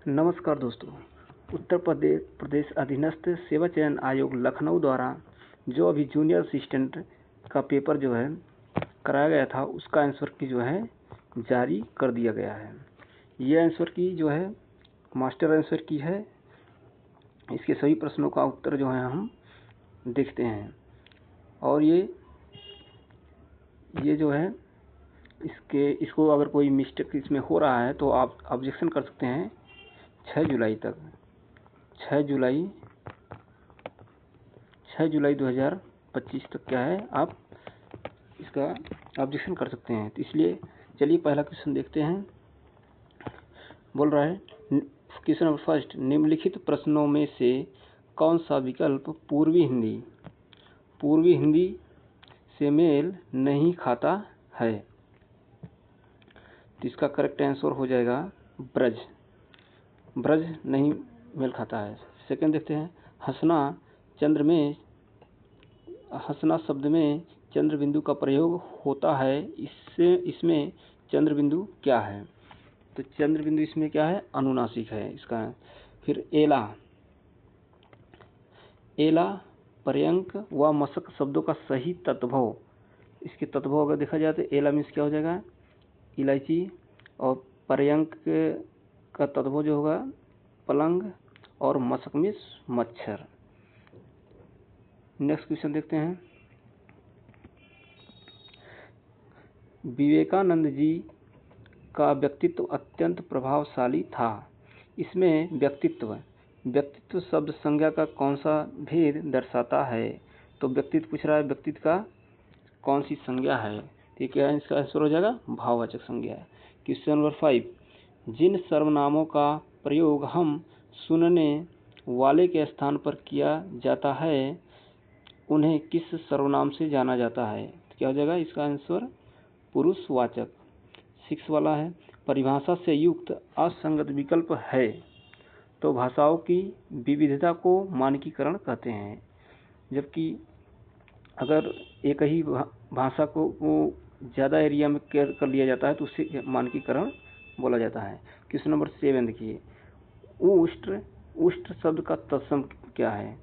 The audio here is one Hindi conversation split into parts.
नमस्कार दोस्तों। उत्तर प्रदेश अधीनस्थ सेवा चयन आयोग लखनऊ द्वारा जो अभी जूनियर असिस्टेंट का पेपर जो है कराया गया था, उसका आंसर की जो है जारी कर दिया गया है। ये आंसर की जो है मास्टर आंसर की है। इसके सभी प्रश्नों का उत्तर जो है हम देखते हैं, और ये जो है इसको अगर कोई मिस्टेक इसमें हो रहा है तो आप ऑब्जेक्शन कर सकते हैं 6 जुलाई तक। 6 जुलाई 2025 तक क्या है, आप इसका ऑब्जेक्शन कर सकते हैं। तो इसलिए चलिए पहला क्वेश्चन देखते हैं। बोल रहा है क्वेश्चन नंबर फर्स्ट, निम्नलिखित प्रश्नों में से कौन सा विकल्प पूर्वी हिंदी से मेल नहीं खाता है? तो इसका करेक्ट आंसर हो जाएगा ब्रज नहीं मेल खाता है। सेकंड देखते हैं, हंसना शब्द में चंद्र बिंदु का प्रयोग होता है, इसमें चंद्र बिंदु क्या है? तो चंद्र बिंदु इसमें क्या है, अनुनासिक है इसका। फिर एला पर्यंक व मशक शब्दों का सही तत्भव, इसके तत्भव अगर देखा जाए तो एला मीन्स क्या हो जाएगा, इलायची, और पर्यंक का तत्भव जो होगा पलंग, और मशक मीन्स मच्छर। नेक्स्ट क्वेश्चन देखते हैं, विवेकानंद जी का व्यक्तित्व अत्यंत प्रभावशाली था। इसमें व्यक्तित्व शब्द संज्ञा का कौन सा भेद दर्शाता है? तो व्यक्तित्व पूछ रहा है, व्यक्तित्व का कौन सी संज्ञा है? ठीक है, इसका आंसर हो जाएगा भाववाचक संज्ञा। क्वेश्चन नंबर 5, जिन सर्वनामों का प्रयोग हम सुनने वाले के स्थान पर किया जाता है उन्हें किस सर्वनाम से जाना जाता है? तो क्या हो जाएगा इसका आंसर पुरुषवाचक। 6 वाला है, परिभाषा से युक्त असंगत विकल्प है तो भाषाओं की विविधता को मानकीकरण कहते हैं। जबकि अगर एक ही भाषा को ज़्यादा एरिया में केयर कर लिया जाता है तो उसे मानकीकरण बोला जाता है। क्वेश्चन नंबर 7 देखिए, उष्ट शब्द का तत्सम क्या है?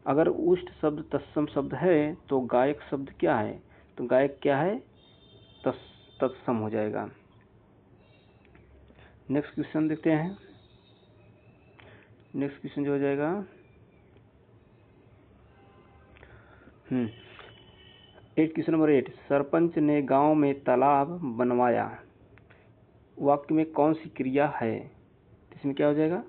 अगर उष्ट शब्द तत्सम शब्द है तो गायक शब्द क्या है? तो गायक क्या है, तत्सम हो जाएगा। नेक्स्ट क्वेश्चन देखते हैं। नेक्स्ट क्वेश्चन जो हो जाएगा 8, क्वेश्चन नंबर 8, सरपंच ने गांव में तालाब बनवाया, वाक्य में कौन सी क्रिया है? इसमें क्या हो जाएगा,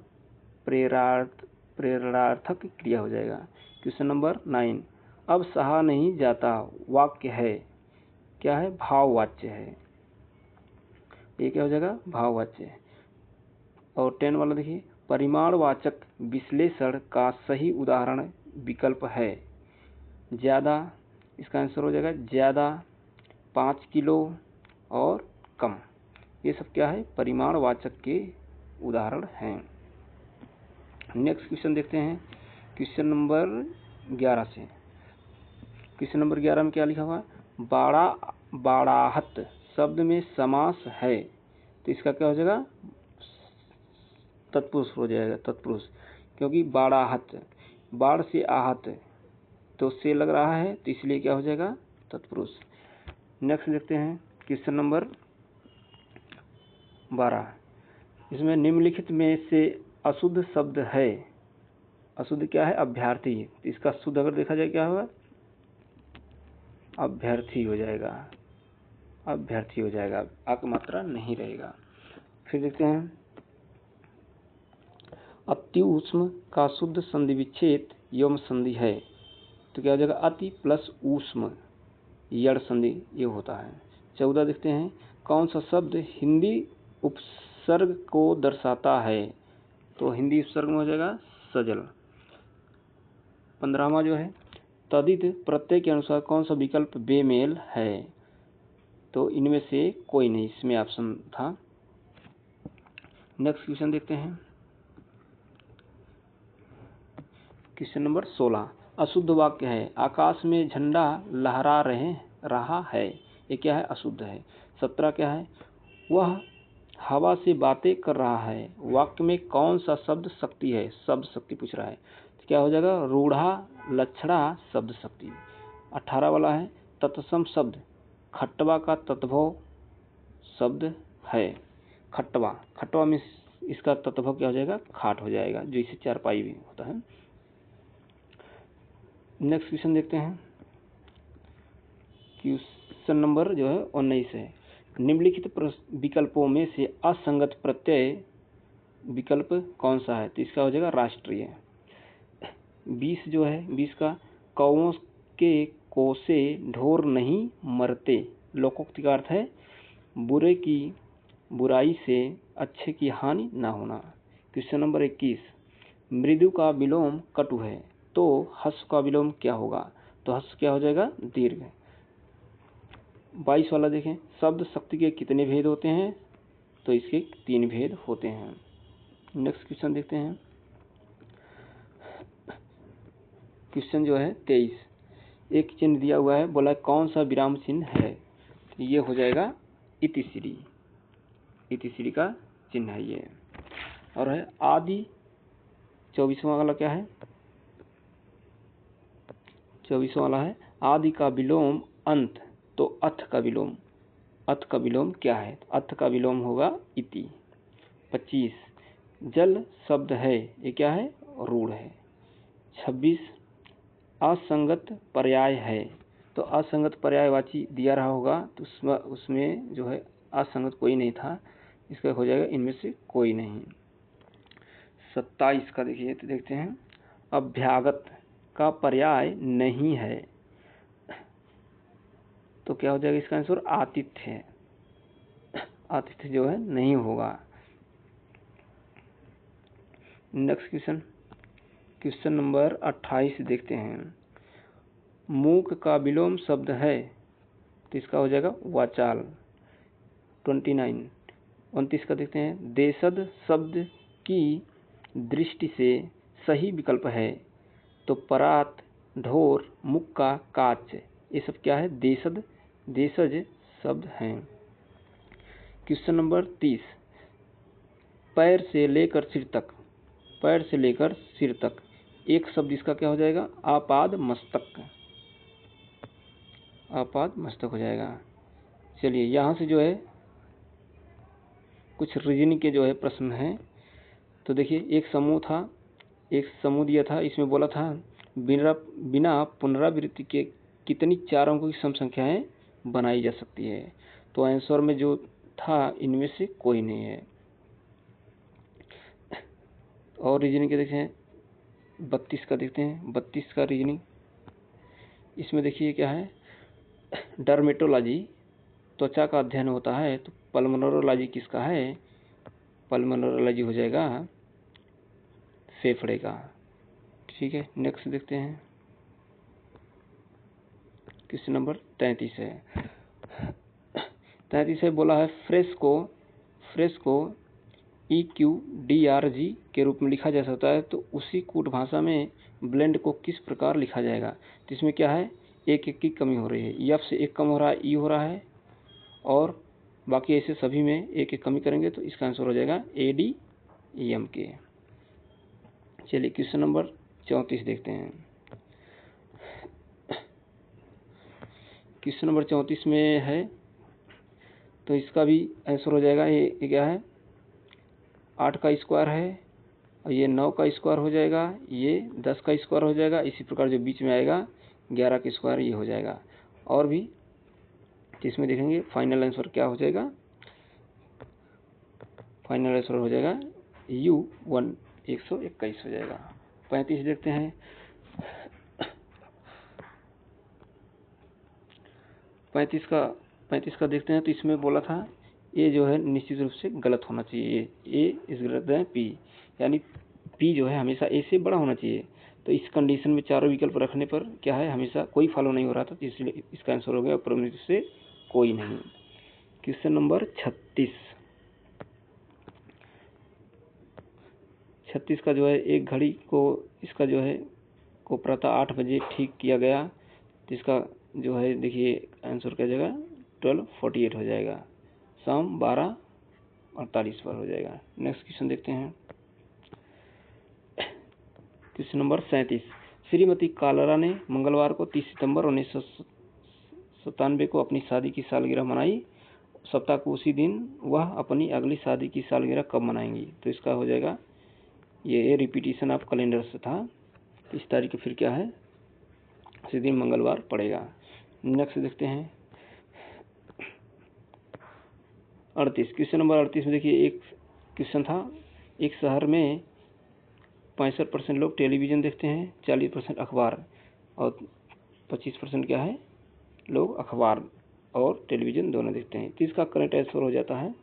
प्रेरणार्थक क्रिया हो जाएगा। क्वेश्चन नंबर 9, अब सहा नहीं जाता वाक्य है, क्या है, भाववाच्य है। ये क्या हो जाएगा, भाववाच्य। और 10 वाला देखिए, परिमाणवाचक विश्लेषण का सही उदाहरण विकल्प है ज़्यादा, इसका आंसर हो जाएगा ज़्यादा, 5 किलो और कम। ये सब क्या है, परिमाणवाचक के उदाहरण हैं। नेक्स्ट क्वेश्चन देखते हैं क्वेश्चन नंबर 11 से। क्वेश्चन नंबर 11 में क्या लिखा हुआ है, बाड़ाहत शब्द में समास है तो इसका क्या हो जाएगा, तत्पुरुष हो जाएगा, तत्पुरुष, क्योंकि बाड़ाहत, बाढ़ से आहत तो से लग रहा है तो इसलिए क्या हो जाएगा, तत्पुरुष। नेक्स्ट देखते हैं क्वेश्चन नंबर 12, इसमें निम्नलिखित में से अशुद्ध शब्द है, अशुद्ध क्या है, अभ्यर्थी, तो इसका शुद्ध अगर देखा जाए क्या होगा, अभ्यर्थी हो जाएगा, अभ्यर्थी हो जाएगा, आक मात्रा नहीं रहेगा। फिर देखते हैं, अति ऊष्म का शुद्ध संधि विच्छेद यम संधि है तो क्या हो जाएगा, अति प्लस ऊष्म यड़ संधि ये होता है। 14 देखते हैं, कौन सा शब्द हिंदी उपसर्ग को दर्शाता है? तो हिंदी उपसर्ग में हो जाएगा सजल। 15वां जो है, तदित प्रत्यय के अनुसार कौन सा विकल्प बेमेल है? तो इनमें से कोई नहीं, इसमें ऑप्शन था। नेक्स्ट क्वेश्चन देखते हैं क्वेश्चन नंबर 16, अशुद्ध वाक्य है, आकाश में झंडा लहरा रहा है, ये क्या है, अशुद्ध है। 17 क्या है, वह हवा से बातें कर रहा है। वाक्य में कौन सा शब्द शक्ति है? शब्द शक्ति पूछ रहा है, तो क्या हो जाएगा? रूढ़ा लक्षणा शब्द शक्ति। 18 वाला है तत्सम शब्द। खट्टवा का तत्भव शब्द है। खट्टवा, खट्टवा में इसका तत्भव क्या हो जाएगा? खाट हो जाएगा, जो इसे चारपाई भी होता है। नेक्स्ट क्वेश्चन देखते हैं। क्वेश्चन नंबर जो है 19 है। निम्नलिखित विकल्पों में से असंगत प्रत्यय विकल्प कौन सा है? तो इसका हो जाएगा राष्ट्रीय। 20 जो है 20 का कौओं के कोसे ढोर नहीं मरते। लोकोक्ति का अर्थ है बुरे की बुराई से अच्छे की हानि ना होना। क्वेश्चन नंबर 21 मृदु का विलोम कटु है, तो हस्व का विलोम क्या होगा? तो हस्व क्या हो जाएगा? दीर्घ। 22 वाला देखें, शब्द शक्ति के कितने भेद होते हैं? तो इसके 3 भेद होते हैं। नेक्स्ट क्वेश्चन देखते हैं। क्वेश्चन जो है 23, एक चिन्ह दिया हुआ है, बोला कौन सा विराम चिन्ह है? तो ये हो जाएगा इतिश्री। इतिश्री का चिन्ह है ये। और है आदि। 24वां वाला क्या है? 24वां वाला है आदि का विलोम अंत, तो अथ का विलोम। अथ का विलोम क्या है? अथ का विलोम होगा इति। 25 जल शब्द है, ये क्या है? रूढ़ है। 26 असंगत पर्याय है, तो असंगत पर्यायवाची दिया रहा होगा, तो उसमें जो है असंगत कोई नहीं था, इसका हो जाएगा इनमें से कोई नहीं। 27 का देखिए, तो देखते हैं अभ्यागत का पर्याय नहीं है, तो क्या हो जाएगा इसका आंसर? आतिथ्य। आतिथ्य जो है नहीं होगा। नेक्स्ट क्वेश्चन, क्वेश्चन नंबर 28 देखते हैं। मूक का विलोम शब्द है, तो इसका हो जाएगा वाचाल। 29 का देखते हैं देशद शब्द की दृष्टि से सही विकल्प है, तो परात ढोर मुक्का काच, ये सब क्या है? देशद देशज शब्द हैं। क्वेश्चन नंबर 30 पैर से लेकर सिर तक, पैर से लेकर सिर तक एक शब्द, इसका क्या हो जाएगा? आपाद मस्तक। आपाद मस्तक हो जाएगा। चलिए यहाँ से जो है कुछ रीजनिंग के जो है प्रश्न हैं। तो देखिए एक समूह था, एक समूह दिया था, इसमें बोला था बिना पुनरावृत्ति के कितनी 4 अंकों की सम संख्याएं बनाई जा सकती है? तो आंसर में जो था इनमें से कोई नहीं है। और रीजनिंग के देखते हैं 32 का देखते हैं। 32 का रीजनिंग, इसमें देखिए क्या है? डर्मेटोलॉजी त्वचा का अध्ययन होता है, तो पल्मोनोलॉजी किसका है? पल्मोनोलॉजी हो जाएगा फेफड़े का। ठीक है, नेक्स्ट देखते हैं। क्वेश्चन नंबर 33 है। 33 है, बोला है फ्रेश को EQDRG के रूप में लिखा जा सकता है, तो उसी कूट भाषा में ब्लेंड को किस प्रकार लिखा जाएगा? तो इसमें क्या है? एक की कमी हो रही है, एफ से एक कम हो रहा है, ई हो रहा है, और बाकी ऐसे सभी में एक कमी करेंगे, तो इसका आंसर हो जाएगा ADEM के। चलिए क्वेश्चन नंबर 34 देखते हैं। क्वेश्चन नंबर 34 में है, तो इसका भी आंसर हो जाएगा, ये क्या है? 8 का स्क्वायर है, और ये 9 का स्क्वायर हो जाएगा, ये 10 का स्क्वायर हो जाएगा, इसी प्रकार जो बीच में आएगा 11 का स्क्वायर ये हो जाएगा। और भी इसमें देखेंगे फाइनल आंसर क्या हो जाएगा? फाइनल आंसर हो जाएगा U1 121 हो जाएगा। 35 देखते हैं। 35 का देखते हैं, तो इसमें बोला था ए जो है निश्चित रूप से गलत होना चाहिए, ए इज ग्रेटर देन पी, यानी पी जो है हमेशा ए से बड़ा होना चाहिए। तो इस कंडीशन में चारों विकल्प रखने पर क्या है? हमेशा कोई फॉलो नहीं हो रहा था, तो इसलिए इसका आंसर हो गया प्रमुख से कोई नहीं। क्वेश्चन नंबर 36 का जो है एक घड़ी को इसका जो है को प्रातः 8 बजे ठीक किया गया, तो इसका जो है देखिए आंसर क्या जाएगा? 12:48 हो जाएगा। शाम 12 48 पर हो जाएगा। नेक्स्ट क्वेश्चन देखते हैं, क्वेश्चन नंबर 37। श्रीमती कालरा ने मंगलवार को 30 सितंबर 1997 को अपनी शादी की सालगिरह मनाई। सप्ताह को उसी दिन वह अपनी अगली शादी की सालगिरह कब मनाएंगी? तो इसका हो जाएगा, ये रिपीटिशन ऑफ कैलेंडर से था। इस तारीख को फिर क्या है, उसी दिन मंगलवार पड़ेगा। नेक्स्ट देखते हैं 38। क्वेश्चन नंबर 38 में देखिए, एक क्वेश्चन था, एक शहर में 65% लोग टेलीविज़न देखते हैं, 40% अखबार और 25% क्या है, लोग अखबार और टेलीविज़न दोनों देखते हैं। तो इसका करेक्ट आंसर हो जाता है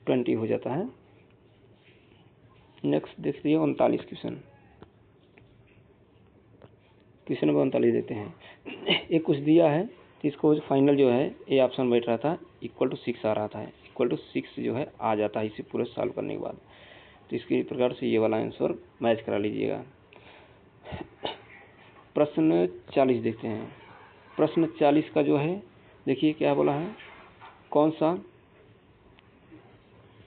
20 हो जाता है। नेक्स्ट देखते हैं 39 क्वेश्चन। क्वेश्चन नंबर 39 देते हैं, एक कुछ दिया है तो इसको फाइनल जो है ए ऑप्शन बैठ रहा था, इक्वल टू 6 आ रहा था, इक्वल टू 6 जो है आ जाता है इसे पूरे सॉल्व करने के बाद। तो इसके प्रकार से ये वाला आंसर मैच करा लीजिएगा। प्रश्न 40 देखते हैं। प्रश्न 40 का जो है देखिए क्या बोला है, कौन सा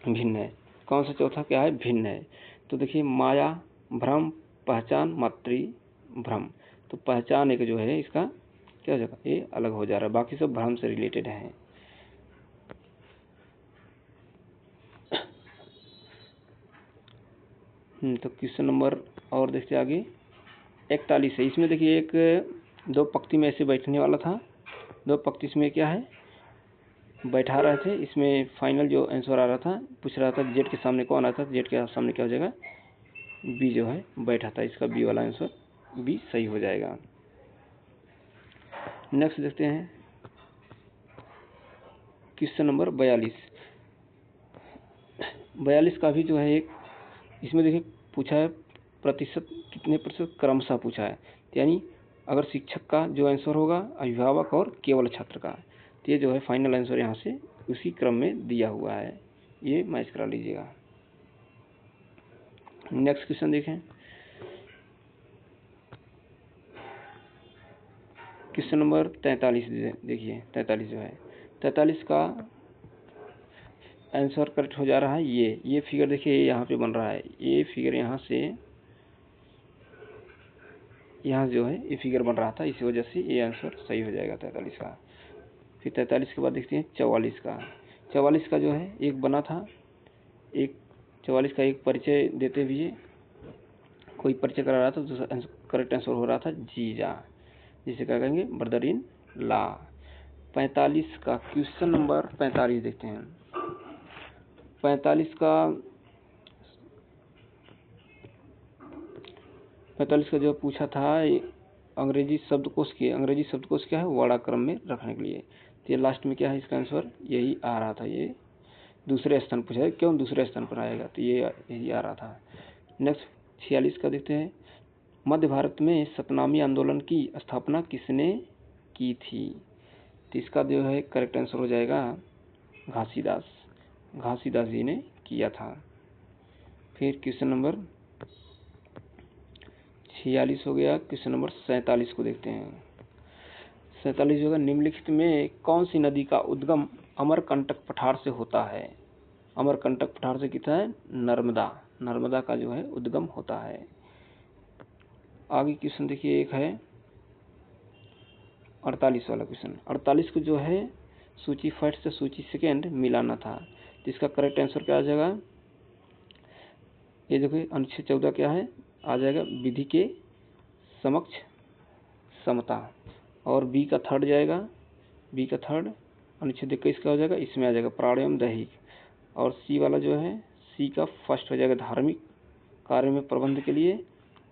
भिन्न है, कौन सा चौथा क्या है, भिन्न है। तो देखिए माया, भ्रम, पहचान, मातृ भ्रम। तो पहचान एक जो है इसका क्या हो जाएगा, ये अलग हो जा रहा है, बाकी सब भ्रम से रिलेटेड है। तो क्वेश्चन नंबर और देखते आगे 41 है। इसमें देखिए एक दो पंक्ति में ऐसे बैठने वाला था, दो पंक्ति इसमें क्या है बैठा रहे थे। इसमें फाइनल जो आंसर आ रहा था, पूछ रहा था जेड के सामने कौन आता था, जेड के सामने क्या हो जाएगा, बी जो है बैठा था। इसका बी वाला आंसर बी सही हो जाएगा। नेक्स्ट देखते हैं क्वेश्चन नंबर 42। 42 का भी जो है एक, इसमें देखिए पूछा है प्रतिशत कितने प्रतिशत क्रमशः पूछा है, यानी अगर शिक्षक का जो आंसर होगा, अभिभावक और केवल छात्र का, तो ये जो है फाइनल आंसर यहाँ से उसी क्रम में दिया हुआ है, ये मैच करा लीजिएगा। नेक्स्ट क्वेश्चन देखें, क्वेश्चन नंबर 43 देखिए 43 जो है, 43 का आंसर करेक्ट हो जा रहा है। ये फिगर देखिए यहाँ पे बन रहा है, ये फिगर यहाँ से यहाँ जो है ये फिगर बन रहा था, इसी वजह से ये आंसर सही हो जाएगा 43 का। फिर 43 के बाद देखते हैं 44 का। 44 का जो है एक बना था, एक 44 का एक परिचय देते हुए कोई परिचय करा रहा था, तो करेक्ट आंसर हो रहा था जीजा, जिसे क्या कहेंगे ब्रदर इन ला। 45 का क्वेश्चन नंबर 45 देखते हैं। 45 का जो पूछा था अंग्रेजी शब्दकोश क्या है, वर्णाक्रम में रखने के लिए। तो ये लास्ट में क्या है, इसका आंसर यही आ रहा था, ये दूसरे स्थान पूछा है, क्यों दूसरे स्थान पर आएगा, तो ये यही आ रहा था। नेक्स्ट 46 का देखते हैं, मध्य भारत में सतनामी आंदोलन की स्थापना किसने की थी? तो इसका जो है करेक्ट आंसर हो जाएगा घासीदास जी ने किया था। फिर क्वेश्चन नंबर 46 हो गया। क्वेश्चन नंबर 47 को देखते हैं। 47 होगा, निम्नलिखित में कौन सी नदी का उद्गम अमरकंटक पठार से होता है? अमरकंटक पठार से कितना है, नर्मदा का जो है उद्गम होता है। आगे क्वेश्चन देखिए, एक है 48 वाला क्वेश्चन। 48 को जो है सूची फर्स्ट से सूची सेकेंड मिलाना था, तो इसका करेक्ट आंसर क्या आ जाएगा, ये देखिए अनुच्छेद 14 क्या है आ जाएगा, विधि के समक्ष समता। और बी का थर्ड जाएगा, बी का थर्ड अनुच्छेद 21 का हो जाएगा, इसमें आ जाएगा प्राणियम दैहिक। और सी वाला जो है, सी का फर्स्ट हो जाएगा धार्मिक कार्य में प्रबंध के लिए।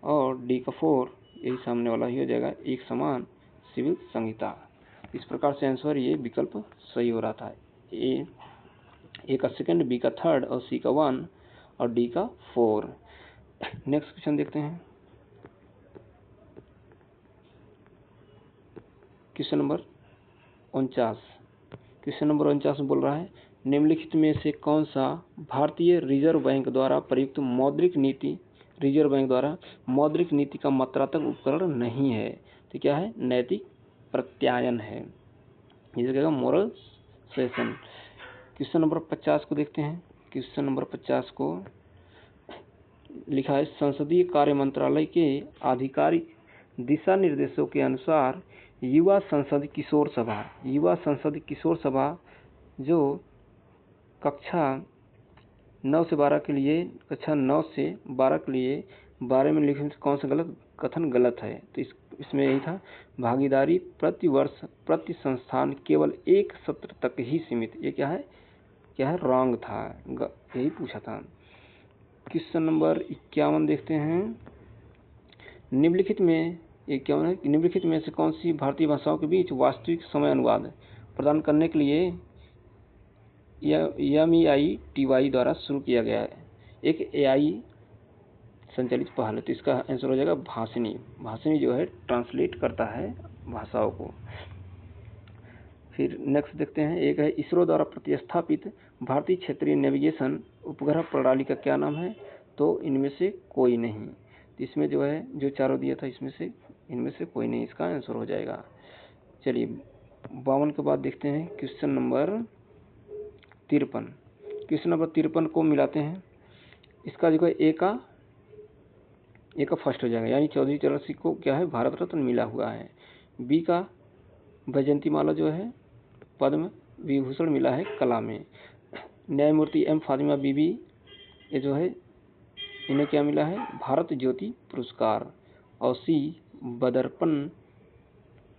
और डी का 4 यही सामने वाला ही हो जाएगा, एक समान सिविल संहिता। इस प्रकार से आंसर ये विकल्प सही हो रहा था, ए का सेकंड, बी का थर्ड और सी का 1 और डी का 4। नेक्स्ट क्वेश्चन देखते हैं, क्वेश्चन नंबर 49। क्वेश्चन नंबर 49 में बोल रहा है, निम्नलिखित में से कौन सा भारतीय रिजर्व बैंक द्वारा प्रयुक्त मौद्रिक नीति का मात्रात्मक उपकरण नहीं है? तो क्या है, नैतिक प्रत्यायन है, जिसे कहेगा मोरल सेशन। क्वेश्चन नंबर 50 को देखते हैं। क्वेश्चन नंबर 50 को लिखा है, संसदीय कार्य मंत्रालय के आधिकारिक दिशा निर्देशों के अनुसार युवा संसद किशोर सभा जो कक्षा 9 से 12 के लिए, कक्षा 9 से 12 के लिए बारे में लिखने से कौन सा कथन गलत है? तो इसमें यही था, भागीदारी प्रति वर्ष प्रति संस्थान केवल एक सत्र तक ही सीमित। ये क्या है रॉन्ग था, यही पूछा था। क्वेश्चन नंबर 51 देखते हैं। निम्नलिखित में से कौन सी भारतीय भाषाओं के बीच वास्तविक समय अनुवाद प्रदान करने के लिए MEITY द्वारा शुरू किया गया है? एक AI संचालित पहल है। तो इसका आंसर हो जाएगा भाषिनी जो है ट्रांसलेट करता है भाषाओं को। फिर नेक्स्ट देखते हैं, एक है इसरो द्वारा प्रतिस्थापित भारतीय क्षेत्रीय नेविगेशन उपग्रह प्रणाली का क्या नाम है? तो इनमें से कोई नहीं। इसमें जो है जो चारों दिया था इनमें से कोई नहीं, इसका आंसर हो जाएगा। चलिए 52 के बाद देखते हैं क्वेश्चन नंबर 53। क्वेश्चन नंबर 53 को मिलाते हैं। इसका जो है ए का फर्स्ट हो जाएगा, यानी चौधरी चरण सिंह को क्या है भारत रत्न मिला हुआ है। बी का वैजयंती माला जो है पद्म विभूषण मिला है कला में। न्यायमूर्ति M फातिमा बीबी ये जो है इन्हें क्या मिला है? भारत ज्योति पुरस्कार। और सी बदरपन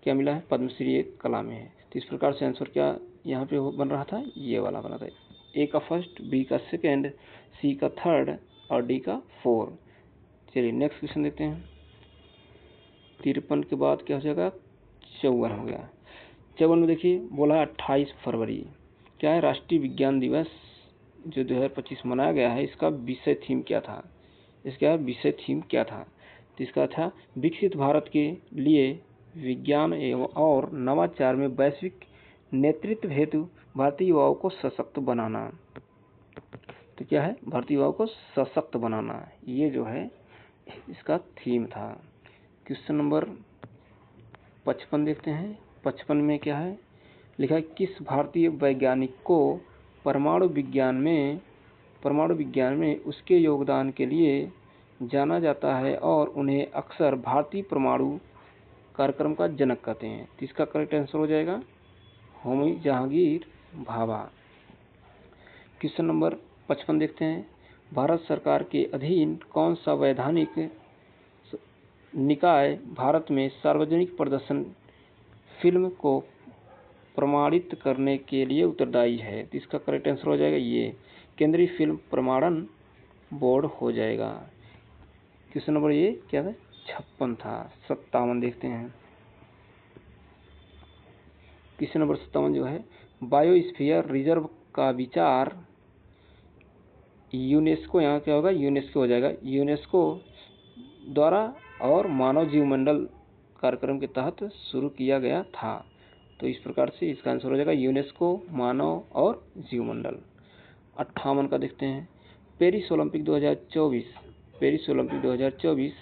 क्या मिला है? पद्मश्री कला में है। तो इस प्रकार से आंसर क्या यहाँ पे बन रहा था? ये वाला बना था, ए का फर्स्ट, बी का सेकेंड, सी का थर्ड और डी का 4। चलिए नेक्स्ट क्वेश्चन देखते हैं। 53 के बाद क्या हो जाएगा? 54 हो गया। 54 में देखिए बोला 28 फरवरी क्या है? राष्ट्रीय विज्ञान दिवस जो 2025 मनाया गया है, इसका विषय थीम क्या था? तो इसका था विकसित भारत के लिए विज्ञान एवं और नवाचार में वैश्विक नेतृत्व हेतु भारतीय युवाओं को सशक्त बनाना। तो क्या है? भारतीय युवाओं को सशक्त बनाना, ये जो है इसका थीम था। क्वेश्चन नंबर 55 देखते हैं। 55 में क्या है लिखा है? किस भारतीय वैज्ञानिक को परमाणु विज्ञान में उसके योगदान के लिए जाना जाता है और उन्हें अक्सर भारतीय परमाणु कार्यक्रम का जनक कहते हैं? तो इसका करेक्ट आंसर हो जाएगा होमी जहांगीर भाभा। क्वेश्चन नंबर 55 देखते हैं। भारत सरकार के अधीन कौन सा वैधानिक निकाय भारत में सार्वजनिक प्रदर्शन फिल्म को प्रमाणित करने के लिए उत्तरदायी है? तो इसका करेक्ट आंसर हो जाएगा ये केंद्रीय फिल्म प्रमाणन बोर्ड हो जाएगा। क्वेश्चन नंबर ये क्या था? 56 था। 57 देखते हैं। क्वेश्चन नंबर 57 जो है बायोस्फीयर रिजर्व का विचार यूनेस्को, यहाँ क्या होगा? यूनेस्को हो जाएगा, यूनेस्को द्वारा और मानव जीवमंडल कार्यक्रम के तहत शुरू किया गया था। तो इस प्रकार से इसका आंसर हो जाएगा यूनेस्को, मानव और जीवमंडल। 58 का देखते हैं। पेरिस ओलंपिक 2024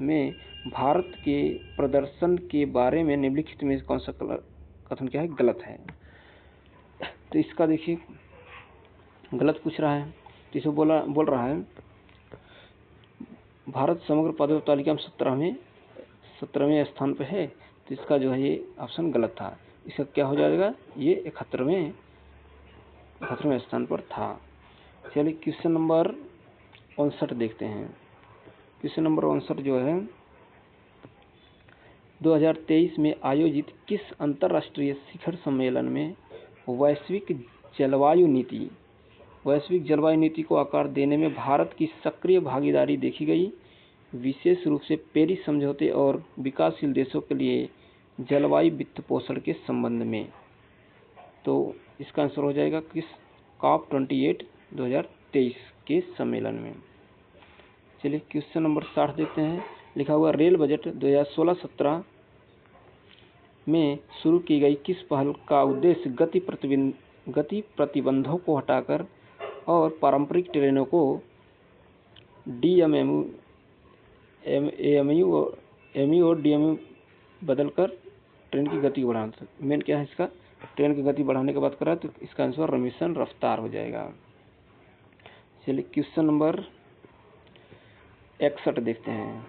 में भारत के प्रदर्शन के बारे में निम्नलिखित में कौन सा कथन क्या है? गलत है। तो इसका देखिए गलत पूछ रहा है। तो इसमें बोल रहा है भारत समग्र पदक तालिका में 17वें स्थान पर है। तो इसका जो है ये ऑप्शन गलत था। इसका क्या हो जाएगा? ये 71वें स्थान पर था। चलिए क्वेश्चन नंबर 59 देखते हैं। क्वेश्चन नंबर 59 जो है 2023 में आयोजित किस अंतर्राष्ट्रीय शिखर सम्मेलन में वैश्विक जलवायु नीति को आकार देने में भारत की सक्रिय भागीदारी देखी गई, विशेष रूप से पेरिस समझौते और विकासशील देशों के लिए जलवायु वित्त पोषण के संबंध में? तो इसका आंसर हो जाएगा किस? COP28 2023 के सम्मेलन में। चलिए क्वेश्चन नंबर 60 देखते हैं। लिखा हुआ रेल बजट 2016-17 में शुरू की गई किस पहल का उद्देश्य गति प्रतिबंधों को हटाकर और पारंपरिक ट्रेनों को DMMU और DMU बदलकर ट्रेन की गति बढ़ाना? मेन क्या है इसका? ट्रेन की गति बढ़ाने की बात कर रहा है, तो इसका आंसर मिशन रफ्तार हो जाएगा। चलिए क्वेश्चन नंबर 61 देखते हैं।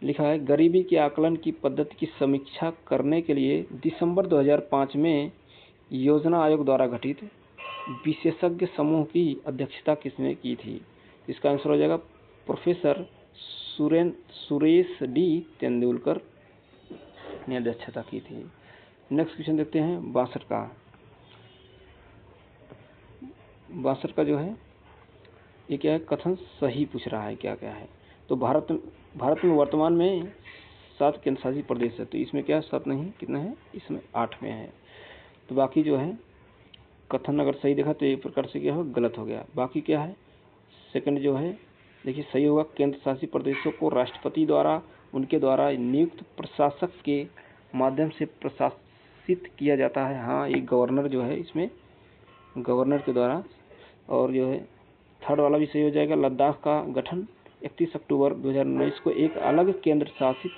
लिखा है गरीबी के आकलन की पद्धति की समीक्षा करने के लिए दिसंबर 2005 में योजना आयोग द्वारा गठित विशेषज्ञ समूह की अध्यक्षता किसने की थी? इसका आंसर हो जाएगा प्रोफेसर सुरेश डी तेंदुलकर ने अध्यक्षता की थी। नेक्स्ट क्वेश्चन देखते हैं 62 का। 62 का जो है ये क्या है, कथन सही पूछ रहा है, क्या क्या है। तो भारत में वर्तमान में 7 केंद्र शासित प्रदेश है, तो इसमें क्या 7 नहीं, कितना है, इसमें 8 में है। तो बाकी जो है कथन अगर सही देखा तो एक प्रकार से क्या हो, गलत हो गया। बाकी क्या है, सेकंड जो है देखिए सही होगा, केंद्र शासित प्रदेशों को राष्ट्रपति द्वारा उनके द्वारा नियुक्त प्रशासक के माध्यम से प्रशासित किया जाता है। हाँ, ये गवर्नर जो है इसमें गवर्नर के द्वारा। और जो है थर्ड वाला भी सही हो जाएगा, लद्दाख का गठन 31 अक्टूबर 2019 को एक अलग केंद्र शासित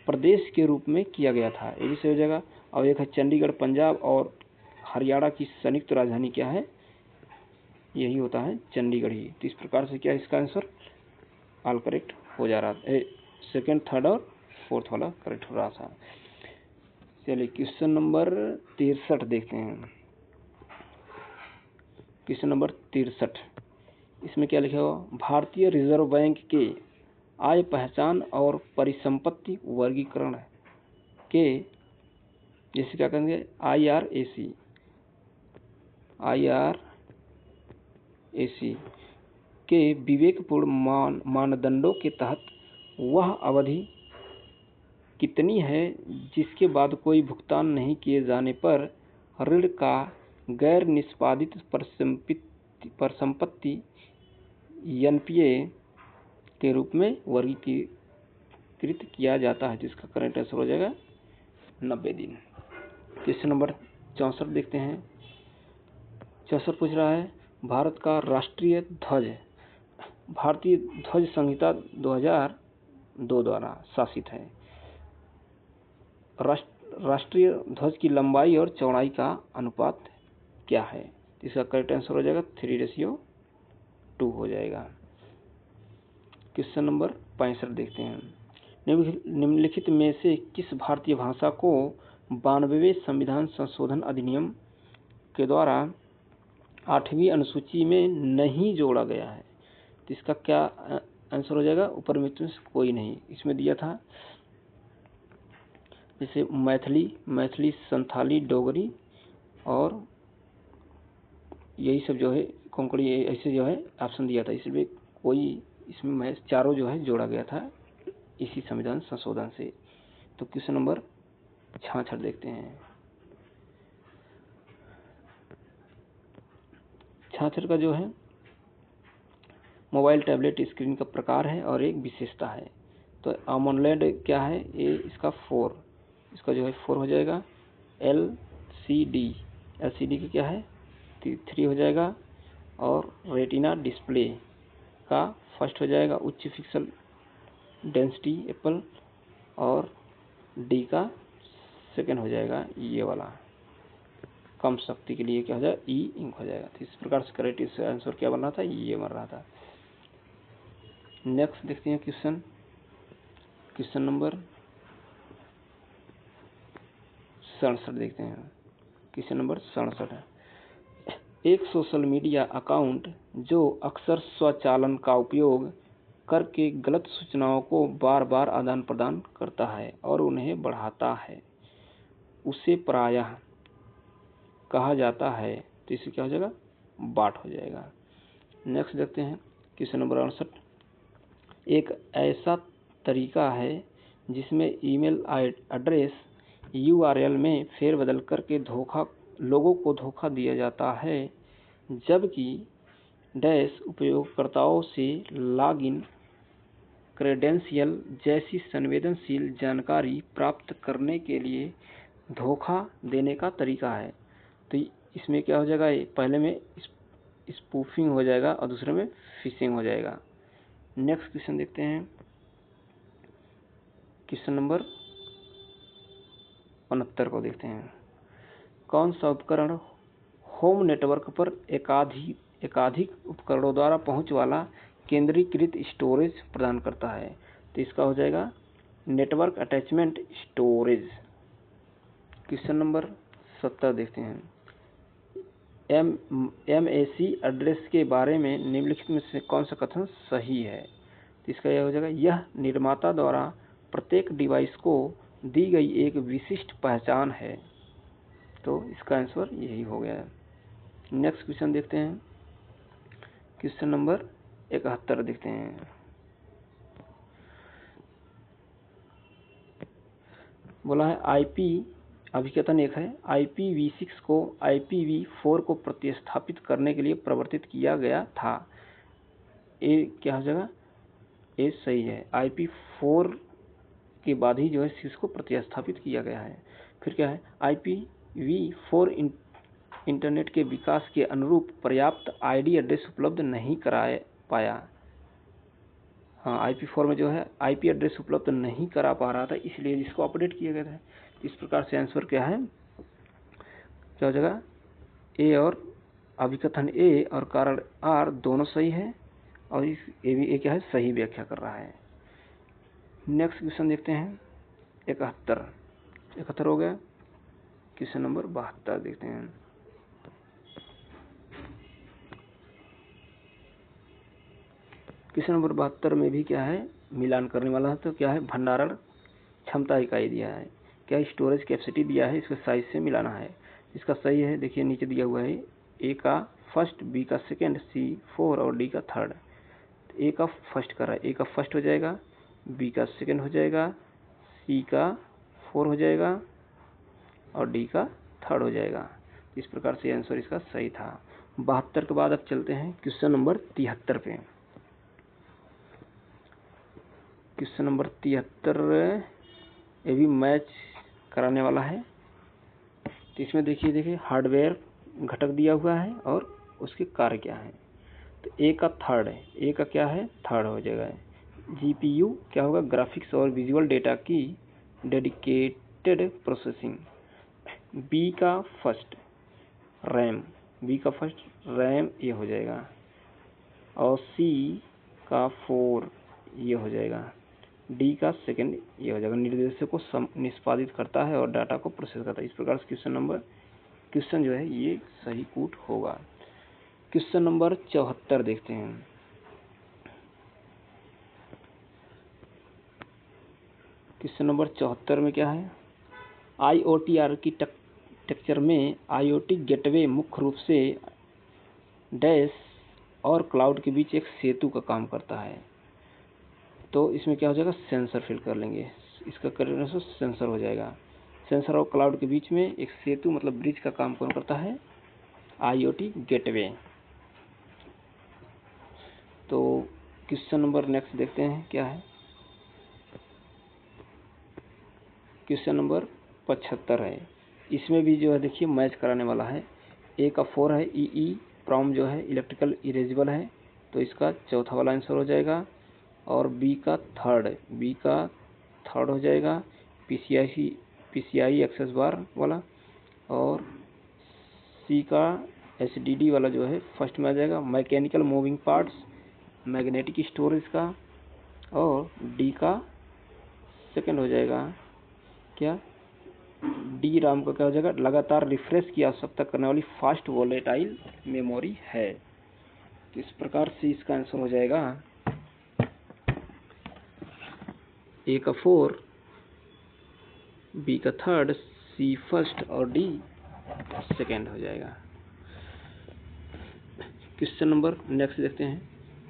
प्रदेश के रूप में किया गया था, ये भी सही हो जाएगा। और एक है चंडीगढ़ पंजाब और हरियाणा की संयुक्त राजधानी क्या है, यही होता है चंडीगढ़ ही। तो इस प्रकार से क्या है इसका आंसर ऑल करेक्ट हो जा रहा है, सेकंड, थर्ड और फोर्थ वाला करेक्ट हो रहा था। चलिए क्वेश्चन नंबर 63 देखते हैं। क्वेश्चन नंबर 63, इसमें क्या लिखा हुआ, भारतीय रिजर्व बैंक के आय पहचान और परिसंपत्ति वर्गीकरण के, जैसे क्या कहेंगे, IRAC के विवेकपूर्ण मानदंडों के तहत वह अवधि कितनी है जिसके बाद कोई भुगतान नहीं किए जाने पर ऋण का गैर निष्पादित परिसंपत्ति NPA के रूप में वर्गीकृत किया जाता है, जिसका करेक्ट आंसर हो जाएगा 90 दिन। क्वेश्चन नंबर 64 देखते हैं। 64 पूछ रहा है भारत का राष्ट्रीय ध्वज भारतीय ध्वज संहिता 2002 द्वारा शासित है। राष्ट्रीय ध्वज की लंबाई और चौड़ाई का अनुपात क्या है? इसका करेक्ट आंसर हो जाएगा 3:2 हो जाएगा। क्वेश्चन नंबर 65 देखते हैं। निम्नलिखित में से किस भारतीय भाषा को 92वें संविधान संशोधन अधिनियम के द्वारा 8वीं अनुसूची में नहीं जोड़ा गया है? तो इसका क्या आंसर हो जाएगा, ऊपर में से कोई नहीं। इसमें दिया था जैसे मैथिली, संथाली, डोगरी और यही सब जो है कोंकणी, ऐसे जो है ऑप्शन दिया था, इसलिए कोई इसमें चारों जो है जोड़ा गया था इसी संविधान संशोधन से। तो क्वेश्चन नंबर 66 देखते हैं। 66 का जो है मोबाइल टैबलेट स्क्रीन का प्रकार है और एक विशेषता है। तो AMOLED क्या है, ये इसका 4, इसका जो है 4 हो जाएगा। LCD का क्या है 3 हो जाएगा। और रेटिना डिस्प्ले का फर्स्ट हो जाएगा, उच्च पिक्सल डेंसिटी एप्पल, और डी का सेकंड हो जाएगा, ये वाला कम शक्ति के लिए क्या हो जाएगा, ई इंक हो जाएगा। तो इस प्रकार से करेक्ट आंसर क्या बन रहा था, ये बन रहा था। नेक्स्ट देखते हैं क्वेश्चन नंबर 67 देखते हैं। क्वेश्चन नंबर 67 है, एक सोशल मीडिया अकाउंट जो अक्सर स्वचालन का उपयोग करके गलत सूचनाओं को बार बार आदान प्रदान करता है और उन्हें बढ़ाता है, उसे प्रायः कहा जाता है। तो इसे क्या हो जाएगा, बाट हो जाएगा। नेक्स्ट देखते हैं क्वेश्चन नंबर 68, एक ऐसा तरीका है जिसमें ईमेल एड्रेस URL में फेरबदल करके लोगों को धोखा दिया जाता है, जबकि डैश उपयोगकर्ताओं से लॉगिन क्रेडेंशियल जैसी संवेदनशील जानकारी प्राप्त करने के लिए धोखा देने का तरीका है। तो इसमें क्या हो जाएगा, पहले में स्पूफिंग हो जाएगा और दूसरे में फिशिंग हो जाएगा। नेक्स्ट क्वेश्चन देखते हैं, क्वेश्चन नंबर 69 को देखते हैं। कौन सा उपकरण होम नेटवर्क पर एकाधिक उपकरणों द्वारा पहुंच वाला केंद्रीकृत स्टोरेज प्रदान करता है। तो इसका हो जाएगा network attachment storage. Question number 70 देखते हैं। MAC एड्रेस के बारे में निम्नलिखित में से कौन सा कथन सही है? तो इसका यह हो जाएगा, यह निर्माता द्वारा प्रत्येक डिवाइस को दी गई एक विशिष्ट पहचान है। तो इसका आंसर यही हो गया है। नेक्स्ट क्वेश्चन देखते हैं। क्वेश्चन नंबर 71 देखते हैं। बोला है आईपी अभिकथन एक है, IPv6 को IPv4 को प्रतिस्थापित करने के लिए प्रवर्तित किया गया था। ए क्या हो जाएगा? ए सही है। IP4 के बाद ही जो है 6 को प्रतिस्थापित किया गया है। फिर क्या है? IPv4 इंटरनेट के विकास के अनुरूप पर्याप्त आईडी एड्रेस उपलब्ध नहीं करा पाया। हाँ, IP4 में जो है IP एड्रेस उपलब्ध नहीं करा पा रहा था, इसलिए इसको अपडेट किया गया था। इस प्रकार से आंसर क्या है? क्या हो जाएगा? ए और अभिकथन ए और कारण आर दोनों सही है, और इस ए क्या है? सही व्याख्या कर रहा है। नेक्स्ट क्वेश्चन देखते हैं। 71 हो गया। क्वेश्चन नंबर 72 देखते हैं। क्वेश्चन नंबर 72 में भी क्या है? मिलान करने वाला है। तो क्या है? भंडारण क्षमता इकाई दिया है, क्या स्टोरेज कैपेसिटी दिया है, इसको साइज से मिलाना है। इसका सही है, देखिए नीचे दिया हुआ है, ए का फर्स्ट, बी का सेकेंड, सी 4 और डी का थर्ड। तो ए का फर्स्ट कर रहा है, ए का फर्स्ट हो जाएगा, बी का सेकेंड हो जाएगा, सी का 4 हो जाएगा और डी का थर्ड हो जाएगा। इस प्रकार से आंसर इसका सही था। 72 के बाद अब चलते हैं क्वेश्चन नंबर 73 पे। क्वेश्चन नंबर 73 ये भी मैच कराने वाला है। तो इसमें देखिए हार्डवेयर घटक दिया हुआ है और उसके कार्य क्या है। तो ए का थर्ड है, ए का क्या है? थर्ड हो जाएगा। GPU क्या होगा? ग्राफिक्स और विजुअल डेटा की डेडिकेटेड प्रोसेसिंग। बी का फर्स्ट रैम, बी का फर्स्ट रैम ये हो जाएगा, और सी का 4 ये हो जाएगा, डी का सेकंड ये हो जाएगा। निर्देशों को निष्पादित करता है और डाटा को प्रोसेस करता है। इस प्रकार से क्वेश्चन जो है ये सही कूट होगा। क्वेश्चन नंबर 74 देखते हैं। क्वेश्चन नंबर 74 में क्या है? IoT आर्किटेक्चर में IoT गेटवे मुख्य रूप से डैश और क्लाउड के बीच एक सेतु का काम करता है। तो इसमें क्या हो जाएगा? सेंसर फिल कर लेंगे, इसका करने से सेंसर हो जाएगा। सेंसर और क्लाउड के बीच में एक सेतु मतलब ब्रिज का काम कौन करता है? IoT gateway. तो क्वेश्चन नंबर नेक्स्ट देखते हैं क्या है। क्वेश्चन नंबर 75 है। इसमें भी जो है देखिए मैच कराने वाला है। ए का 4 है, ई प्रॉम जो है इलेक्ट्रिकल इरेजिबल है, तो इसका चौथा वाला आंसर हो जाएगा। और बी का थर्ड हो जाएगा, PCI एक्सेस बार वाला। और सी का HDD वाला जो है फर्स्ट में आ जाएगा, mechanical moving parts, magnetic storage का। और डी का सेकंड हो जाएगा क्या? डी राम का क्या हो जाएगा? लगातार रिफ्रेश की आवश्यकता करने वाली फास्ट वोलेटाइल मेमोरी है। तो इस प्रकार से इसका आंसर हो जाएगा ए का 4, बी का थर्ड, सी फर्स्ट और डी सेकेंड हो जाएगा। क्वेश्चन नंबर नेक्स्ट देखते हैं।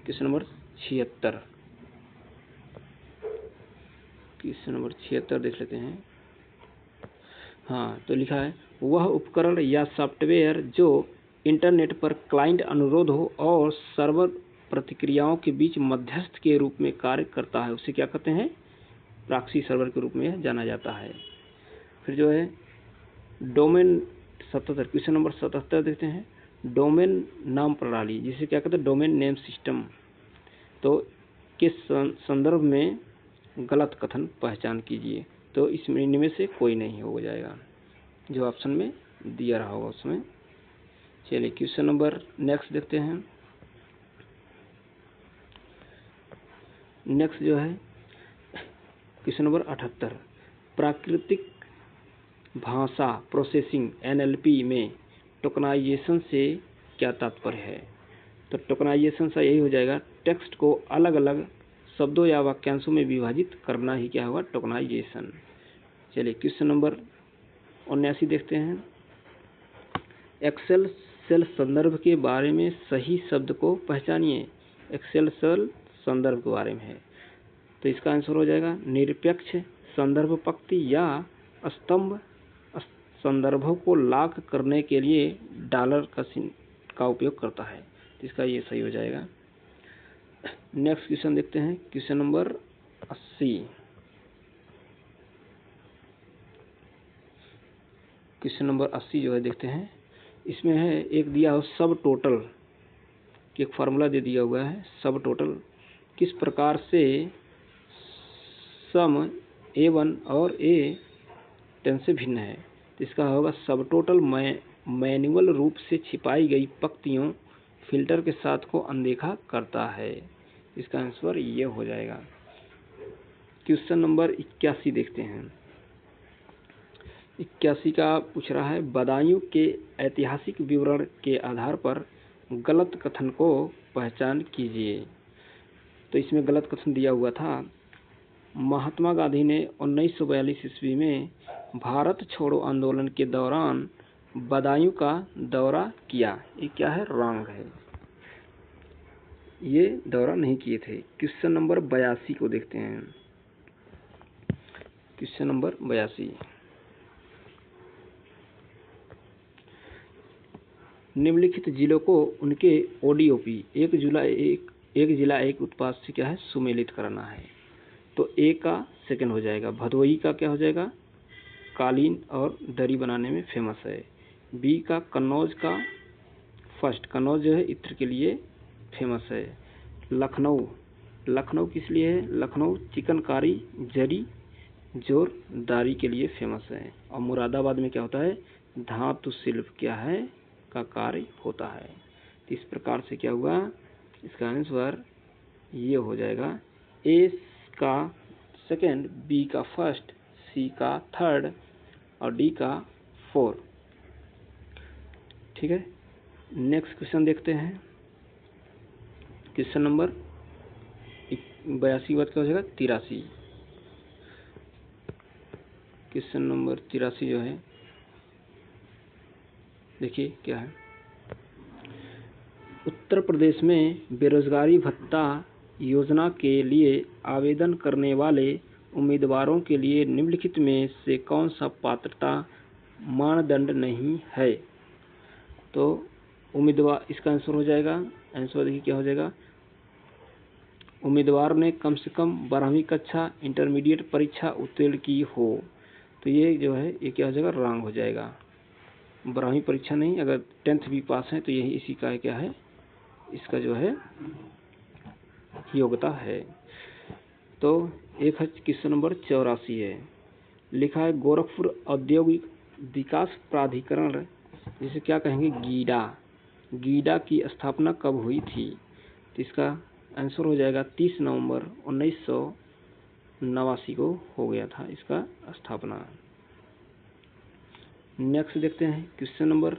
Question number 76। क्वेश्चन नंबर 76 देख लेते हैं। हाँ, तो लिखा है वह उपकरण या सॉफ्टवेयर जो इंटरनेट पर क्लाइंट अनुरोध हो और सर्वर प्रतिक्रियाओं के बीच मध्यस्थ के रूप में कार्य करता है, उसे क्या कहते हैं? प्रॉक्सी सर्वर के रूप में जाना जाता है। फिर जो है डोमेन 77, क्वेश्चन नंबर 77 देखते हैं। डोमेन नाम प्रणाली, जिसे क्या कहते हैं? Domain name system. तो किस संदर्भ में गलत कथन पहचान कीजिए। तो इसमें इनमें से कोई नहीं हो जाएगा, जो ऑप्शन में दिया रहा होगा उसमें चलिए क्वेश्चन नंबर नेक्स्ट देखते हैं। नेक्स्ट जो है क्वेश्चन नंबर 78, प्राकृतिक भाषा प्रोसेसिंग NLP में टोकनाइजेशन से क्या तात्पर्य है। तो टोकनाइजेशन से यही हो जाएगा, टेक्स्ट को अलग अलग शब्दों या वाक्यांशों में विभाजित करना ही क्या होगा, टोकनाइजेशन। चलिए क्वेश्चन नंबर 79 देखते हैं। एक्सेल सेल संदर्भ के बारे में सही शब्द को पहचानिए। एक्सेल सेल संदर्भ के बारे में है, तो इसका आंसर हो जाएगा निरपेक्ष संदर्भ पंक्ति या स्तंभ संदर्भों को लॉक करने के लिए डॉलर का उपयोग करता है, तो इसका ये सही हो जाएगा। नेक्स्ट क्वेश्चन देखते हैं, क्वेश्चन नंबर 80। क्वेश्चन नंबर 80 जो है देखते हैं, इसमें है एक दिया हो सब टोटल कि एक फार्मूला दे दिया हुआ है। सब टोटल किस प्रकार से सम A1 और A10 से भिन्न है, तो इसका होगा सब टोटल मैन्युअल रूप से छिपाई गई पंक्तियों फिल्टर के साथ को अनदेखा करता है, इसका आंसर ये हो जाएगा। क्वेश्चन नंबर 81 देखते हैं। 81 का पूछ रहा है, बदायूं के ऐतिहासिक विवरण के आधार पर गलत कथन को पहचान कीजिए। तो इसमें गलत कथन दिया हुआ था, महात्मा गांधी ने 1942 ईस्वी में भारत छोड़ो आंदोलन के दौरान बदायूं का दौरा किया। ये क्या है, रॉन्ग है, ये दौरा नहीं किए थे। क्वेश्चन नंबर 82 को देखते हैं। क्वेश्चन नंबर 82, निम्नलिखित जिलों को उनके ODOP एक जिला एक उत्पाद से क्या है, सुमेलित कराना है। तो A का सेकंड हो जाएगा, भदोही का क्या हो जाएगा, कालीन और दरी बनाने में फेमस है। B का कन्नौज का फर्स्ट, कन्नौज जो है इत्र के लिए फेमस है। लखनऊ किस लिए है, लखनऊ चिकनकारी जरी जोरदारी के लिए फेमस है। और मुरादाबाद में क्या होता है, धातु शिल्प क्या है का कार्य होता है। तो इस प्रकार से क्या हुआ, इसका आंसर ये हो जाएगा, A का सेकंड, B का फर्स्ट, C का थर्ड और D का फोर्थ। ठीक है, नेक्स्ट क्वेश्चन देखते हैं। क्वेश्चन नंबर 82 बात क्या हो जाएगा, 83। क्वेश्चन नंबर 83 जो है देखिए क्या है, उत्तर प्रदेश में बेरोजगारी भत्ता योजना के लिए आवेदन करने वाले उम्मीदवारों के लिए निम्नलिखित में से कौन सा पात्रता मानदंड नहीं है। तो उम्मीदवार, इसका आंसर हो जाएगा, आंसर देखिए क्या हो जाएगा, उम्मीदवार ने कम से कम 12वीं कक्षा इंटरमीडिएट परीक्षा उत्तीर्ण की हो। तो ये जो है ये क्या हो जाएगा, रॉन्ग हो जाएगा। 12वीं परीक्षा नहीं, अगर 10th भी पास है तो यही इसी का क्या है, इसका जो है योग्यता है। तो एक है क्वेश्चन नंबर 84 है, लिखा है गोरखपुर औद्योगिक विकास प्राधिकरण, जिसे क्या कहेंगे, गीडा की स्थापना कब हुई थी। तो इसका आंसर हो जाएगा 30 नवंबर 1989 को हो गया था इसका स्थापना। नेक्स्ट देखते हैं क्वेश्चन नंबर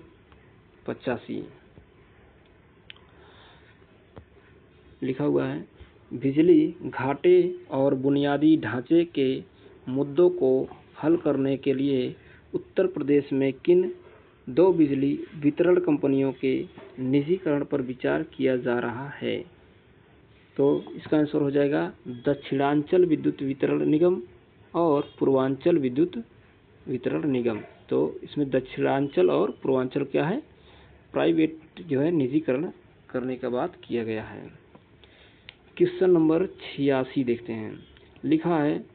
85, लिखा हुआ है बिजली घाटे और बुनियादी ढांचे के मुद्दों को हल करने के लिए उत्तर प्रदेश में किन 2 बिजली वितरण कंपनियों के निजीकरण पर विचार किया जा रहा है। तो इसका आंसर हो जाएगा दक्षिणांचल विद्युत वितरण निगम और पूर्वांचल विद्युत वितरण निगम। तो इसमें दक्षिणांचल और पूर्वांचल क्या है, प्राइवेट जो है निजीकरण करने का बात किया गया है। क्वेश्चन नंबर 86 देखते हैं, लिखा है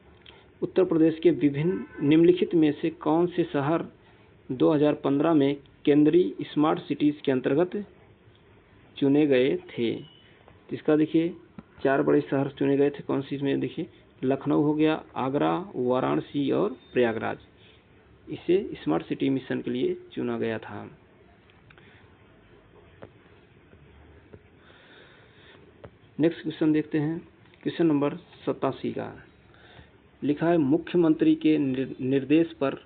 उत्तर प्रदेश के विभिन्न निम्नलिखित में से कौन से शहर 2015 में केंद्रीय स्मार्ट सिटीज के अंतर्गत चुने गए थे। इसका देखिए 4 बड़े शहर चुने गए थे, कौन सी इसमें देखिए, लखनऊ हो गया, आगरा, वाराणसी और प्रयागराज। इसे स्मार्ट सिटी मिशन के लिए चुना गया था। नेक्स्ट क्वेश्चन देखते हैं, क्वेश्चन नंबर 87 का लिखा है, मुख्यमंत्री के निर्देश पर